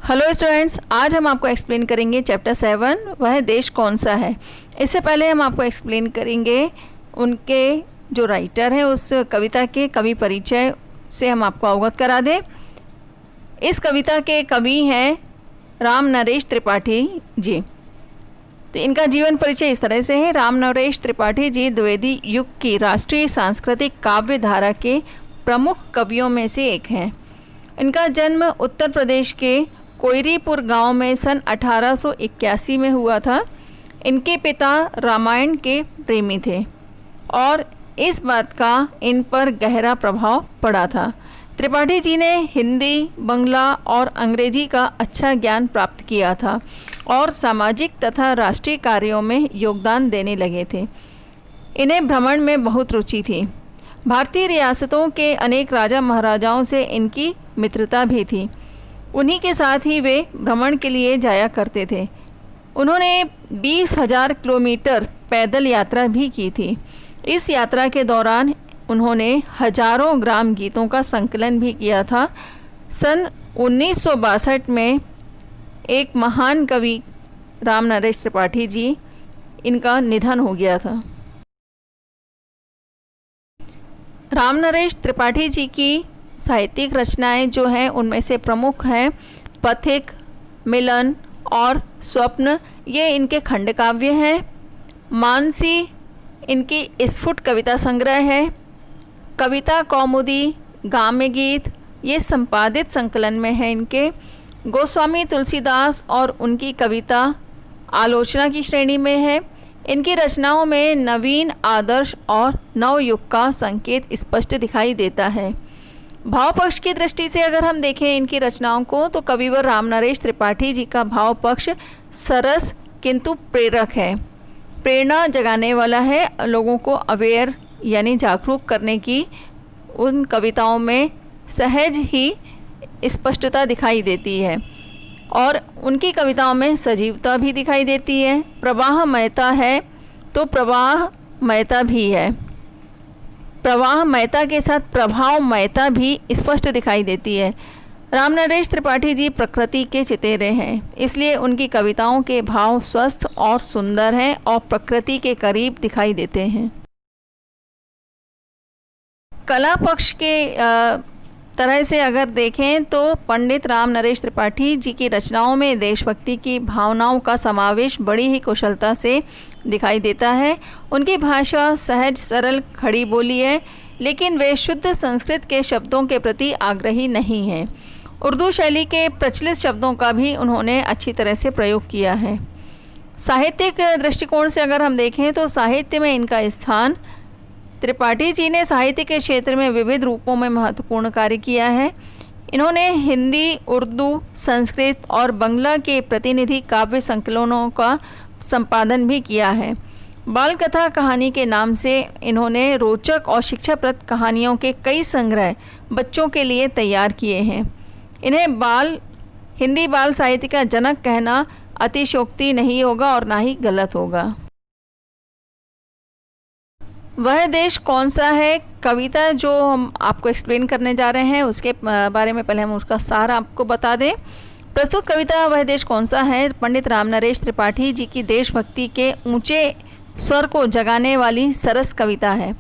Hello students, आज हम आपको एक्सप्लेन करेंगे चैप्टर 7 वह देश कौन सा है। इससे पहले हम आपको एक्सप्लेन करेंगे उनके जो राइटर हैं उस कविता के कवि परिचय से हम आपको अवगत करा दें। इस कविता के कवि हैं राम नरेश त्रिपाठी जी। तो इनका जीवन परिचय इस तरह से है। राम नरेश त्रिपाठी जी द्विवेदी युग की राष्ट्रीय सांस्कृतिक काव्य धारा के प्रमुख कवियों में से एक हैं। इनका जन्म उत्तर प्रदेश के कोयरीपुर गांव में सन 1881 में हुआ था। इनके पिता रामायण के प्रेमी थे और इस बात का इन पर गहरा प्रभाव पड़ा था। त्रिपाठी जी ने हिंदी, बंगला और अंग्रेजी का अच्छा ज्ञान प्राप्त किया था और सामाजिक तथा राष्ट्रीय कार्यों में योगदान देने लगे थे। इन्हें भ्रमण में बहुत रुचि थी। भारतीय रियासतों के अनेक राजा महाराजाओं से इनकी मित्रता भी थी। उन्हीं के साथ ही वे भ्रमण के लिए जाया करते थे। उन्होंने 20,000 किलोमीटर पैदल यात्रा भी की थी। इस यात्रा के दौरान उन्होंने हजारों ग्राम गीतों का संकलन भी किया था। सन 1962 में एक महान कवि राम नरेश त्रिपाठी जी इनका निधन हो गया था। राम नरेश त्रिपाठी जी की साहित्यिक रचनाएं जो हैं उनमें से प्रमुख हैं पथिक, मिलन और स्वप्न, ये इनके खंड काव्य हैं। मानसी इनकी स्फुट कविता संग्रह है। कविता कौमुदी, गाम्य गीत, ये संपादित संकलन में है इनके। गोस्वामी तुलसीदास और उनकी कविता आलोचना की श्रेणी में है। इनकी रचनाओं में नवीन आदर्श और नवयुग का संकेत स्पष्ट दिखाई देता है। भाव पक्ष की दृष्टि से अगर हम देखें इनकी रचनाओं को तो कविवर राम नरेश त्रिपाठी जी का भाव पक्ष सरस किंतु प्रेरक है, प्रेरणा जगाने वाला है। लोगों को अवेयर यानी जागरूक करने की उन कविताओं में सहज ही स्पष्टता दिखाई देती है और उनकी कविताओं में सजीवता भी दिखाई देती है। प्रवाहमयता है तो प्रवाहमयता भी है। प्रवाहमयता के साथ प्रभावमयता भी स्पष्ट दिखाई देती है। राम नरेश त्रिपाठी जी प्रकृति के चितेरे हैं, इसलिए उनकी कविताओं के भाव स्वस्थ और सुंदर हैं और प्रकृति के करीब दिखाई देते हैं। कला पक्ष के तरह से अगर देखें तो पंडित राम नरेश त्रिपाठी जी की रचनाओं में देशभक्ति की भावनाओं का समावेश बड़ी ही कुशलता से दिखाई देता है। उनकी भाषा सहज सरल खड़ी बोली है, लेकिन वे शुद्ध संस्कृत के शब्दों के प्रति आग्रही नहीं हैं। उर्दू शैली के प्रचलित शब्दों का भी उन्होंने अच्छी तरह से प्रयोग किया है। साहित्यिक दृष्टिकोण से अगर हम देखें तो साहित्य में इनका स्थान, त्रिपाठी जी ने साहित्य के क्षेत्र में विविध रूपों में महत्वपूर्ण कार्य किया है। इन्होंने हिंदी, उर्दू, संस्कृत और बंगला के प्रतिनिधि काव्य संकलनों का संपादन भी किया है। बाल कथा कहानी के नाम से इन्होंने रोचक और शिक्षाप्रद कहानियों के कई संग्रह बच्चों के लिए तैयार किए हैं। इन्हें हिंदी बाल साहित्य का जनक कहना अतिशयोक्ति नहीं होगा और ना ही गलत होगा। वह देश कौन सा है कविता जो हम आपको एक्सप्लेन करने जा रहे हैं उसके बारे में पहले हम उसका सार आपको बता दें। प्रस्तुत कविता वह देश कौन सा है पंडित राम नरेश त्रिपाठी जी की देशभक्ति के ऊंचे स्वर को जगाने वाली सरस कविता है।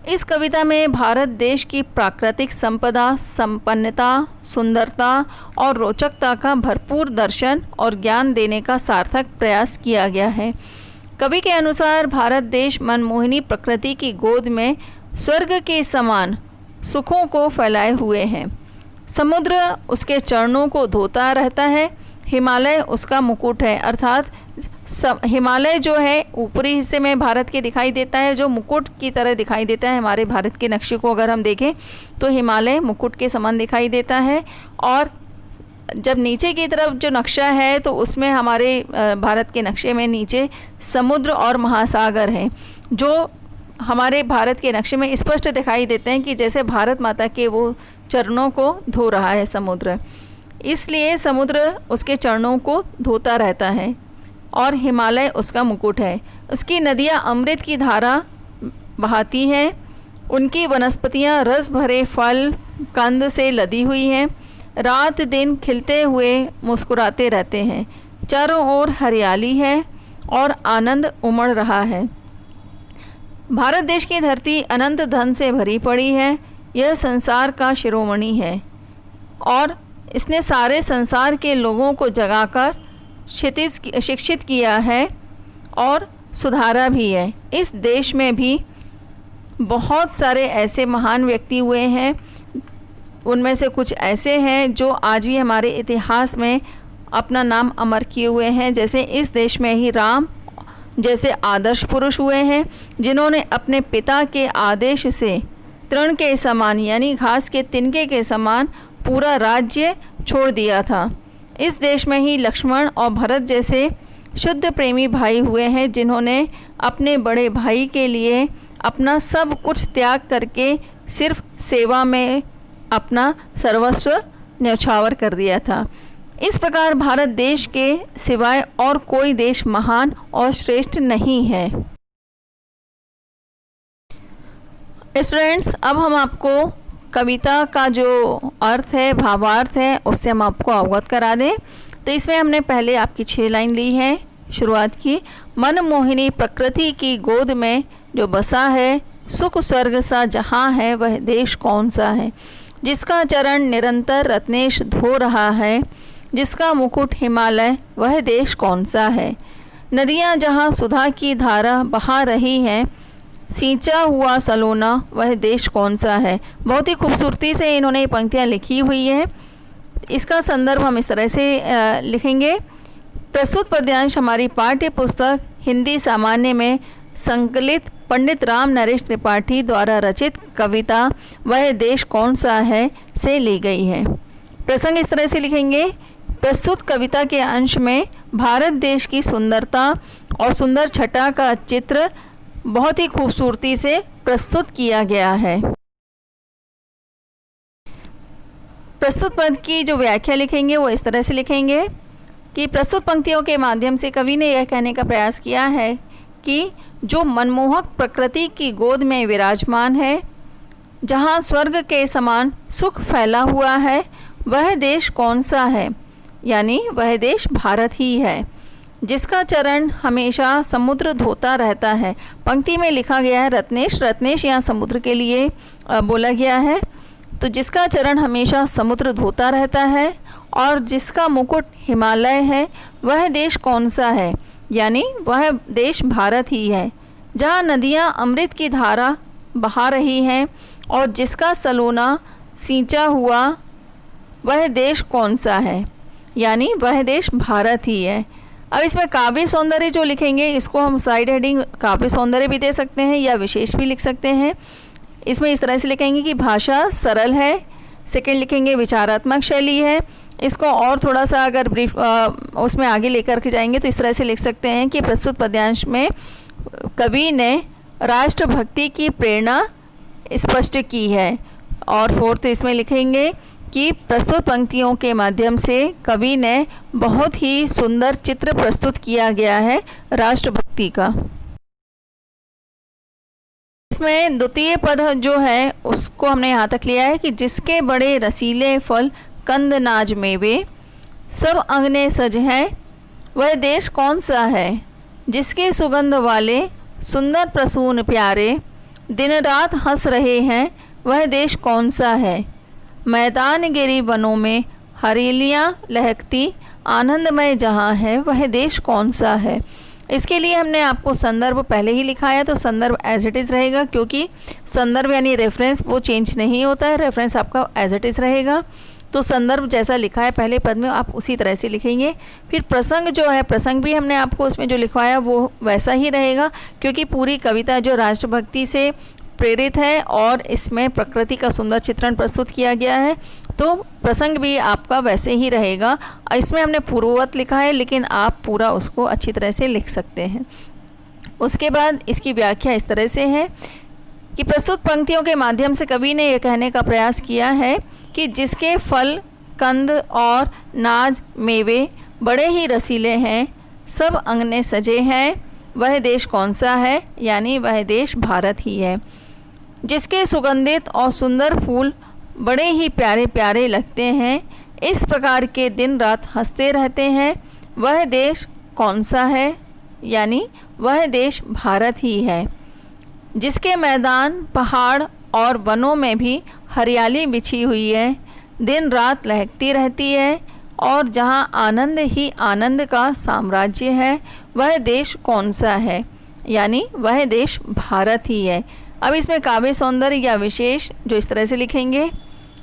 इस कविता में भारत देश की प्राकृतिक संपदा, संपन्नता, सुंदरता और रोचकता का भरपूर दर्शन और ज्ञान देने का सार्थक प्रयास किया गया है। कवि के अनुसार भारत देश मनमोहिनी प्रकृति की गोद में स्वर्ग के समान सुखों को फैलाए हुए हैं। समुद्र उसके चरणों को धोता रहता है। हिमालय उसका मुकुट है, अर्थात हिमालय जो है ऊपरी हिस्से में भारत के दिखाई देता है, जो मुकुट की तरह दिखाई देता है। हमारे भारत के नक्शे को अगर हम देखें तो हिमालय मुकुट के समान दिखाई देता है और जब नीचे की तरफ जो नक्शा है तो उसमें हमारे भारत के नक्शे में नीचे समुद्र और महासागर हैं, जो हमारे भारत के नक्शे में स्पष्ट दिखाई देते हैं कि जैसे भारत माता के वो चरणों को धो रहा है समुद्र। इसलिए समुद्र उसके चरणों को धोता रहता है और हिमालय उसका मुकुट है। उसकी नदियाँ अमृत की धारा बहाती हैं। उनकी वनस्पतियाँ रस भरे फल कंद से लदी हुई हैं। रात दिन खिलते हुए मुस्कुराते रहते हैं। चारों ओर हरियाली है और आनंद उमड़ रहा है। भारत देश की धरती अनंत धन से भरी पड़ी है। यह संसार का शिरोमणि है और इसने सारे संसार के लोगों को जगाकर शिक्षित किया है और सुधारा भी है। इस देश में भी बहुत सारे ऐसे महान व्यक्ति हुए हैं, उनमें से कुछ ऐसे हैं जो आज भी हमारे इतिहास में अपना नाम अमर किए हुए हैं। जैसे इस देश में ही राम जैसे आदर्श पुरुष हुए हैं, जिन्होंने अपने पिता के आदेश से तृण के समान यानी घास के तिनके के समान पूरा राज्य छोड़ दिया था। इस देश में ही लक्ष्मण और भरत जैसे शुद्ध प्रेमी भाई हुए हैं, जिन्होंने अपने बड़े भाई के लिए अपना सब कुछ त्याग करके सिर्फ सेवा में अपना सर्वस्व न्यौछावर कर दिया था। इस प्रकार भारत देश के सिवाय और कोई देश महान और श्रेष्ठ नहीं है। स्टूडेंट्स, अब हम आपको कविता का जो अर्थ है, भावार्थ है, उससे हम आपको अवगत करा दें। तो इसमें हमने पहले आपकी 6 लाइन ली है शुरुआत की। मनमोहिनी प्रकृति की गोद में जो बसा है, सुख स्वर्ग सा जहाँ है, वह देश कौन सा है। जिसका चरण निरंतर रत्नेश धो रहा है, जिसका मुकुट हिमालय, वह देश कौन सा है। नदियाँ जहाँ सुधा की धारा बहा रही हैं, सींचा हुआ सलोना, वह देश कौन सा है। बहुत ही खूबसूरती से इन्होंने ये पंक्तियाँ लिखी हुई है। इसका संदर्भ हम इस तरह से लिखेंगे। प्रस्तुत पद्यांश हमारी पाठ्य पुस्तक हिंदी सामान्य में संकलित पंडित राम नरेश त्रिपाठी द्वारा रचित कविता वह देश कौन सा है से ली गई है। प्रसंग इस तरह से लिखेंगे। प्रस्तुत कविता के अंश में भारत देश की सुंदरता और सुंदर छटा का चित्र बहुत ही खूबसूरती से प्रस्तुत किया गया है। प्रस्तुत पद की जो व्याख्या लिखेंगे वो इस तरह से लिखेंगे कि प्रस्तुत पंक्तियों के माध्यम से कवि ने यह कहने का प्रयास किया है कि जो मनमोहक प्रकृति की गोद में विराजमान है, जहाँ स्वर्ग के समान सुख फैला हुआ है, वह देश कौन सा है, यानी वह देश भारत ही है। जिसका चरण हमेशा समुद्र धोता रहता है। पंक्ति में लिखा गया है रत्नेश, रत्नेश यहाँ समुद्र के लिए बोला गया है। तो जिसका चरण हमेशा समुद्र धोता रहता है और जिसका मुकुट हिमालय है, वह देश कौन सा है, यानी वह देश भारत ही है। जहाँ नदियाँ अमृत की धारा बहा रही हैं और जिसका सलोना सींचा हुआ, वह देश कौन सा है, यानी वह देश भारत ही है। अब इसमें काव्य सौंदर्य जो लिखेंगे, इसको हम साइड हेडिंग काव्य सौंदर्य भी दे सकते हैं या विशेष भी लिख सकते हैं। इसमें इस तरह से लिखेंगे कि भाषा सरल है। सेकंड लिखेंगे विचारात्मक शैली है। इसको और थोड़ा सा अगर ब्रीफ उसमें आगे लेकर के जाएंगे तो इस तरह से लिख सकते हैं कि प्रस्तुत पद्यांश में कवि ने राष्ट्रभक्ति की प्रेरणा स्पष्ट की है। और फोर्थ इसमें लिखेंगे कि प्रस्तुत पंक्तियों के माध्यम से कवि ने बहुत ही सुंदर चित्र प्रस्तुत किया गया है राष्ट्रभक्ति का। इसमें द्वितीय पद जो है उसको हमने यहाँ तक लिया है कि जिसके बड़े रसीले फल कंद नाज मेवे, सब अंगने सज हैं, वह देश कौन सा है। जिसके सुगंध वाले सुंदर प्रसून प्यारे, दिन रात हंस रहे हैं, वह देश कौन सा है। मैदान गिरी वनों में हरियालियाँ लहकती, आनंदमय जहाँ है, वह देश कौन सा है। इसके लिए हमने आपको संदर्भ पहले ही लिखा है, तो संदर्भ एज इट इज़ रहेगा, क्योंकि संदर्भ यानी रेफरेंस वो चेंज नहीं होता है, रेफरेंस आपका एज इट इज़ रहेगा। तो संदर्भ जैसा लिखा है पहले पद में आप उसी तरह से लिखेंगे। फिर प्रसंग जो है, प्रसंग भी हमने आपको उसमें जो लिखवाया वो वैसा ही रहेगा, क्योंकि पूरी कविता जो राष्ट्रभक्ति से प्रेरित है और इसमें प्रकृति का सुंदर चित्रण प्रस्तुत किया गया है, तो प्रसंग भी आपका वैसे ही रहेगा। इसमें हमने पूर्ववत लिखा है, लेकिन आप पूरा उसको अच्छी तरह से लिख सकते हैं। उसके बाद इसकी व्याख्या इस तरह से है कि प्रस्तुत पंक्तियों के माध्यम से कवि ने यह कहने का प्रयास किया है कि जिसके फल कंद और नाज मेवे बड़े ही रसीले हैं, सब अंगने सजे हैं, वह देश कौन सा है, यानी वह देश भारत ही है। जिसके सुगंधित और सुंदर फूल बड़े ही प्यारे प्यारे लगते हैं, इस प्रकार के दिन रात हंसते रहते हैं, वह देश कौन सा है? यानी वह देश भारत ही है, जिसके मैदान, पहाड़ और वनों में भी हरियाली बिछी हुई है, दिन रात लहकती रहती है और जहाँ आनंद ही आनंद का साम्राज्य है, वह देश कौन सा है? यानी वह देश भारत ही है। अब इसमें काव्य सौंदर्य या विशेष जो इस तरह से लिखेंगे,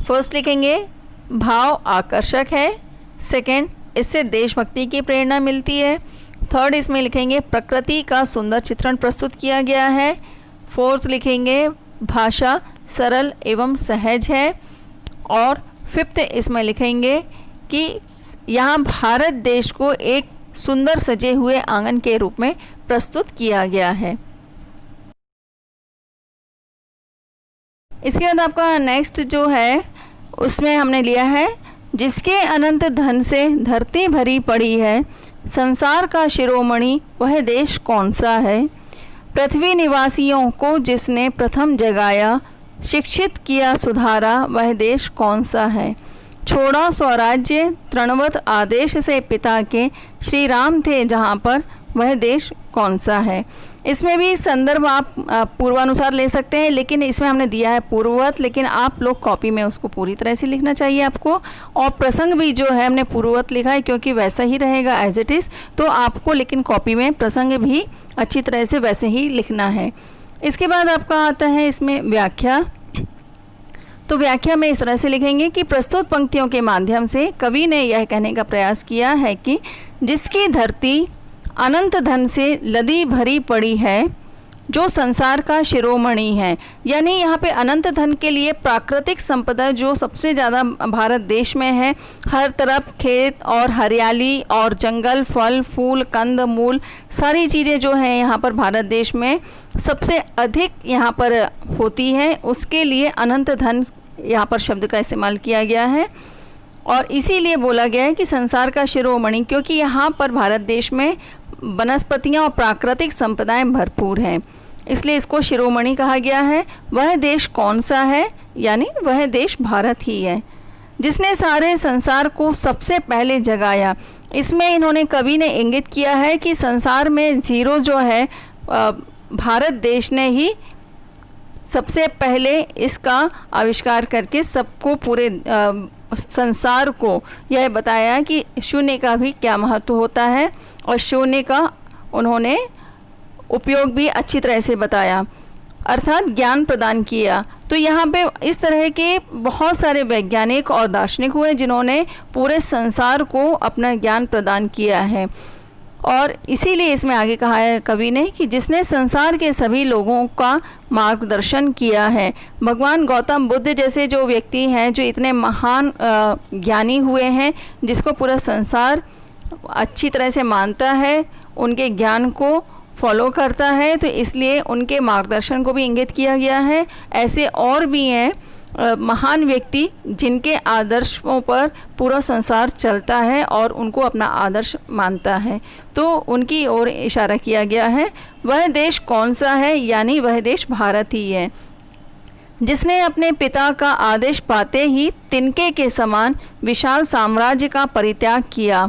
फर्स्ट लिखेंगे भाव आकर्षक है, सेकंड इससे देशभक्ति की प्रेरणा मिलती है, थर्ड इसमें लिखेंगे प्रकृति का सुंदर चित्रण प्रस्तुत किया गया है, फोर्थ लिखेंगे भाषा सरल एवं सहज है, और फिफ्थ इसमें लिखेंगे कि यहाँ भारत देश को एक सुंदर सजे हुए आंगन के रूप में प्रस्तुत किया गया है। इसके बाद आपका नेक्स्ट जो है उसमें हमने लिया है, जिसके अनंत धन से धरती भरी पड़ी है, संसार का शिरोमणि वह देश कौन सा है? पृथ्वी निवासियों को जिसने प्रथम जगाया, शिक्षित किया सुधारा, वह देश कौन सा है? छोड़ा स्वराज्य तृणवत आदेश से पिता के, श्री राम थे जहाँ पर, वह देश कौन सा है? इसमें भी संदर्भ आप पूर्वानुसार ले सकते हैं, लेकिन इसमें हमने दिया है पूर्ववत, लेकिन आप लोग कॉपी में उसको पूरी तरह से लिखना चाहिए आपको। और प्रसंग भी जो है हमने पूर्ववत लिखा है क्योंकि वैसा ही रहेगा एज इट इज़, तो आपको लेकिन कॉपी में प्रसंग भी अच्छी तरह से वैसे ही लिखना है। इसके बाद आपका आता है इसमें व्याख्या। तो व्याख्या में इस तरह से लिखेंगे कि प्रस्तुत पंक्तियों के माध्यम से कवि ने यह कहने का प्रयास किया है कि जिसकी धरती अनंत धन से लदी भरी पड़ी है, जो संसार का शिरोमणि है, यानी यहाँ पे अनंत धन के लिए प्राकृतिक संपदा जो सबसे ज़्यादा भारत देश में है, हर तरफ खेत और हरियाली और जंगल, फल फूल कंद मूल सारी चीज़ें जो हैं यहाँ पर भारत देश में सबसे अधिक यहाँ पर होती है, उसके लिए अनंत धन यहाँ पर शब्द का इस्तेमाल किया गया है। और इसीलिए बोला गया है कि संसार का शिरोमणि, क्योंकि यहाँ पर भारत देश में वनस्पतियाँ और प्राकृतिक संपदाएं भरपूर हैं, इसलिए इसको शिरोमणि कहा गया है। वह देश कौन सा है? यानी वह देश भारत ही है, जिसने सारे संसार को सबसे पहले जगाया। इसमें इन्होंने कवि ने इंगित किया है कि संसार में जीरो जो है भारत देश ने ही सबसे पहले इसका आविष्कार करके सबको पूरे संसार को यह बताया कि शून्य का भी क्या महत्व होता है, और शून्य का उन्होंने उपयोग भी अच्छी तरह से बताया, अर्थात ज्ञान प्रदान किया। तो यहाँ पे इस तरह के बहुत सारे वैज्ञानिक और दार्शनिक हुए जिन्होंने पूरे संसार को अपना ज्ञान प्रदान किया है। और इसीलिए इसमें आगे कहा है कवि ने कि जिसने संसार के सभी लोगों का मार्गदर्शन किया है। भगवान गौतम बुद्ध जैसे जो व्यक्ति हैं, जो इतने महान ज्ञानी हुए हैं, जिसको पूरा संसार अच्छी तरह से मानता है, उनके ज्ञान को फॉलो करता है, तो इसलिए उनके मार्गदर्शन को भी इंगित किया गया है। ऐसे और भी हैं महान व्यक्ति जिनके आदर्शों पर पूरा संसार चलता है और उनको अपना आदर्श मानता है, तो उनकी ओर इशारा किया गया है। वह देश कौन सा है? यानी वह देश भारत ही है, जिसने अपने पिता का आदेश पाते ही तिनके के समान विशाल साम्राज्य का परित्याग किया।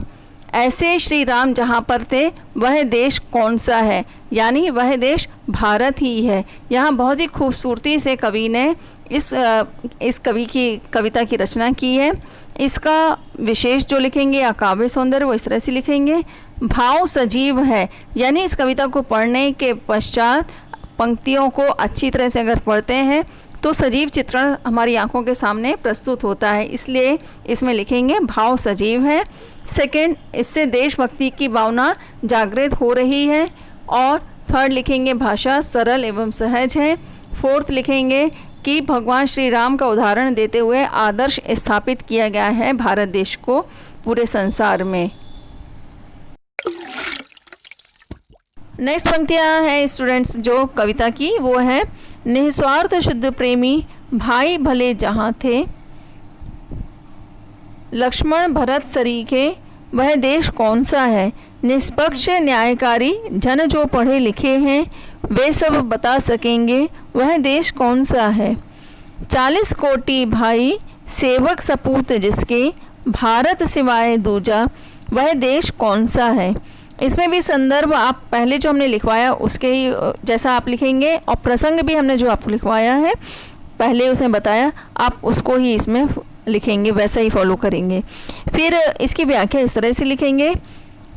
ऐसे श्री राम जहाँ पर थे, वह देश कौन सा है? यानी वह देश भारत ही है। यहाँ बहुत ही खूबसूरती से कवि ने इस कवि की कविता की रचना की है। इसका विशेष जो लिखेंगे या काव्य सौंदर्य वो इस तरह से लिखेंगे, भाव सजीव है, यानी इस कविता को पढ़ने के पश्चात पंक्तियों को अच्छी तरह से अगर पढ़ते हैं तो सजीव चित्रण हमारी आंखों के सामने प्रस्तुत होता है, इसलिए इसमें लिखेंगे भाव सजीव है। सेकंड, इससे देशभक्ति की भावना जागृत हो रही है। और थर्ड लिखेंगे भाषा सरल एवं सहज है। फोर्थ लिखेंगे कि भगवान श्री राम का उदाहरण देते हुए आदर्श स्थापित किया गया है भारत देश को पूरे संसार में। नेक्स्ट पंक्तियाँ हैं स्टूडेंट्स जो कविता की, वो है निस्वार्थ शुद्ध प्रेमी भाई भले जहाँ थे, लक्ष्मण भरत सरीखे वह देश कौन सा है। निष्पक्ष न्यायकारी जन जो पढ़े लिखे हैं, वे सब बता सकेंगे वह देश कौन सा है। 40 कोटि भाई सेवक सपूत जिसके, भारत सिवाय दूजा वह देश कौन सा है। इसमें भी संदर्भ आप पहले जो हमने लिखवाया उसके ही जैसा आप लिखेंगे, और प्रसंग भी हमने जो आपको लिखवाया है पहले उसमें बताया, आप उसको ही इसमें लिखेंगे, वैसा ही फॉलो करेंगे। फिर इसकी व्याख्या इस तरह से लिखेंगे।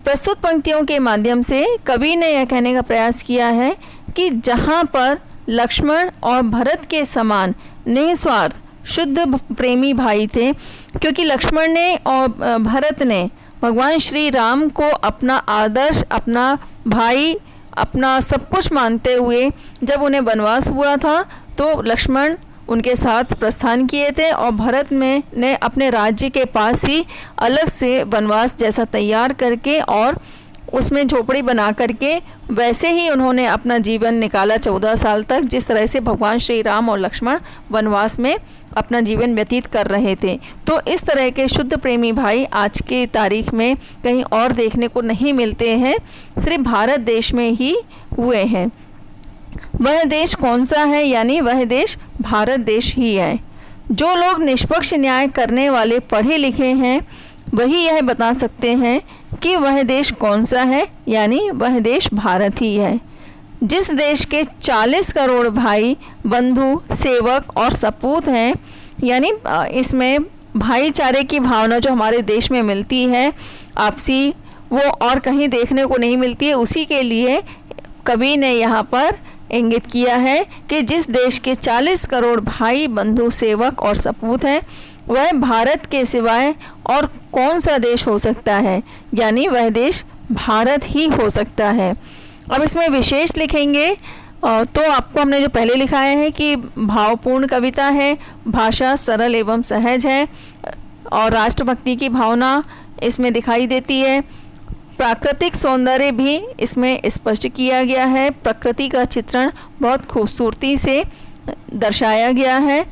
प्रस्तुत पंक्तियों के माध्यम से कवि ने यह कहने का प्रयास किया है कि जहाँ पर लक्ष्मण और भरत के समान निस्वार्थ शुद्ध प्रेमी भाई थे, क्योंकि लक्ष्मण ने और भरत ने भगवान श्री राम को अपना आदर्श, अपना भाई, अपना सब कुछ मानते हुए जब उन्हें वनवास हुआ था तो लक्ष्मण उनके साथ प्रस्थान किए थे, और भरत में ने अपने राज्य के पास ही अलग से वनवास जैसा तैयार करके और उसमें झोपड़ी बना करके वैसे ही उन्होंने अपना जीवन निकाला 14 साल तक, जिस तरह से भगवान श्री राम और लक्ष्मण वनवास में अपना जीवन व्यतीत कर रहे थे। तो इस तरह के शुद्ध प्रेमी भाई आज के तारीख में कहीं और देखने को नहीं मिलते हैं, सिर्फ भारत देश में ही हुए हैं। वह देश कौन सा है, यानी वह देश भारत देश ही है। जो लोग निष्पक्ष न्याय करने वाले पढ़े लिखे हैं वही यह बता सकते हैं कि वह देश कौन सा है, यानी वह देश भारत ही है। जिस देश के 40 करोड़ भाई, बंधु, सेवक और सपूत हैं, यानी इसमें भाईचारे की भावना जो हमारे देश में मिलती है आपसी, वो और कहीं देखने को नहीं मिलती है। उसी के लिए कवि ने यहाँ पर इंगित किया है कि जिस देश के 40 करोड़ भाई, बंधु, सेवक और सपूत हैं वह भारत के सिवाय और कौन सा देश हो सकता है, यानी वह देश भारत ही हो सकता है। अब इसमें विशेष लिखेंगे तो आपको हमने जो पहले लिखाया है कि भावपूर्ण कविता है, भाषा सरल एवं सहज है और राष्ट्रभक्ति की भावना इसमें दिखाई देती है। प्राकृतिक सौंदर्य भी इसमें स्पष्ट किया गया है, प्रकृति का चित्रण बहुत खूबसूरती से दर्शाया गया है।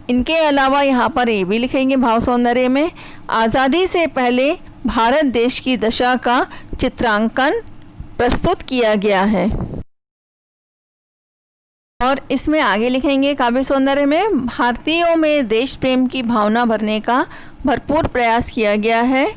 इनके अलावा यहाँ पर ये भी लिखेंगे भाव सौंदर्य में आज़ादी से पहले भारत देश की दशा का चित्रांकन प्रस्तुत किया गया है। और इसमें आगे लिखेंगे काव्य सौंदर्य में भारतीयों में देश प्रेम की भावना भरने का भरपूर प्रयास किया गया है।